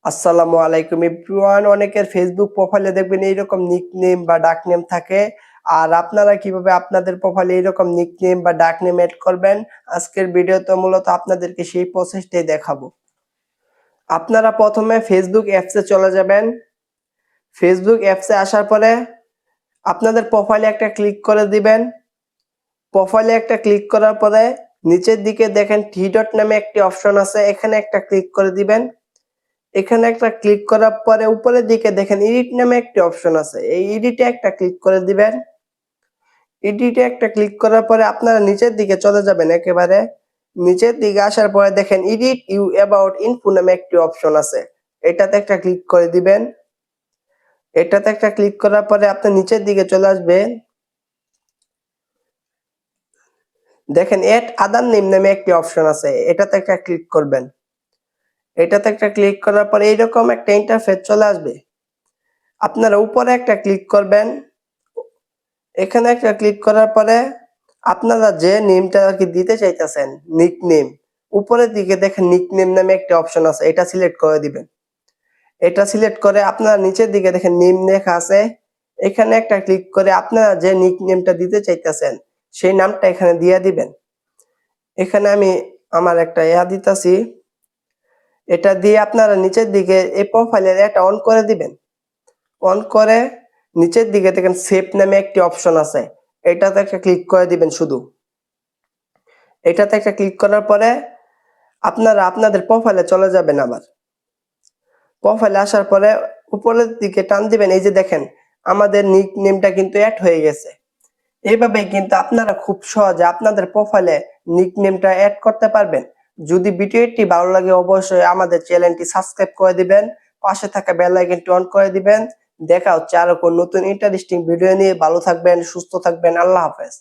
আসসালামু আলাইকুম এভরিওয়ান। অনেকের ফেসবুক প্রোফাইলে দেখবেন এইরকম নিকনেম বা ডাকনেম থাকে। আর আপনারা কিভাবে আপনাদের প্রোফাইলে এইরকম নিকনেম বা ডাকনেম এড করবেন, আজকের ভিডিওতে মূলত আপনাদেরকে সেই প্রসেসটাই দেখাবো। আপনারা প্রথমে ফেসবুক অ্যাপসে চলে যাবেন। ফেসবুক অ্যাপসে আসার পরে আপনাদের প্রোফাইলে একটা ক্লিক করে দিবেন। প্রোফাইলে একটা ক্লিক করার পরে নিচের দিকে দেখেন থ্রি ডট নামে একটি অপশন আছে, এখানে একটা ক্লিক করে দিবেন। এখানে একটা ক্লিক করার পরে উপরের দিকে দেখেন এডিট নামে একটি অপশন আছে, এই এডিটে একটা ক্লিক করে দিবেন। এডিটে একটা ক্লিক করার পরে আপনারা নিচের দিকে চলে যাবেন। একেবারে নিচের দিকে আসার পরে দেখেন এডিট ইউ অ্যাবাউট ইনফো নামে একটি অপশন আছে, এটাতে একটা ক্লিক করে দিবেন। এটাতে একটা ক্লিক করার পরে আপনি নিচের দিকে চলে আসবেন। দেখেন এড আদার নেম নামে একটি অপশন আছে, এটাতে একটা ক্লিক করবেন। এটাতে একটা ক্লিক করার পরে এইরকম একটা ইন্টারফেস চলে আসবে। আপনারা উপরে একটা ক্লিক করবেন। এখানে একটা ক্লিক করার পরে আপনারা যে নেমটা আর কি দিতে চাইতেছেন, নিকনেম, উপরের দিকে দেখেন নিকনেম নামে একটা অপশন আছে, এটা সিলেক্ট করে দিবেন। এটা সিলেক্ট করে আপনারা নিচের দিকে দেখেন নেম লেখা আছে, এখানে একটা ক্লিক করে আপনারা যে নিকনেমটা দিতে চাইতেছেন সেই নামটা এখানে দিয়ে দিবেন। এখানে আমি আমার একটা দিতাছি, এটা দিয়ে আপনারা নিচের দিকে এই প্রোফাইলের এটা অন করে দিবেন। অন করে নিচের দিকে দেখেন সেভ নামে একটি অপশন আছে, এটাতে একটা ক্লিক করে দিবেন শুধু। এটাতে একটা ক্লিক করার পরে আপনারা আপনাদের প্রোফাইলে চলে যাবেন। আবার প্রোফাইলে আসার পরে উপরের দিকে টান দিবেন, এই যে দেখেন আমাদের নিকনেমটা কিন্তু অ্যাড হয়ে গেছে। এইভাবে কিন্তু আপনারা খুব সহজে আপনাদের প্রোফাইলে নিকনেমটা অ্যাড করতে পারবেন। যদি ভিডিওটি ভালো লাগে অবশ্যই আমাদের চ্যানেলটি সাবস্ক্রাইব করে দিবেন, পাশে থাকা বেল আইকনটি অন করে দিবেন। দেখা হচ্ছে আরো কোন নতুন ইন্টারেস্টিং ভিডিও নিয়ে। ভালো থাকবেন, সুস্থ থাকবেন। আল্লাহ হাফেজ।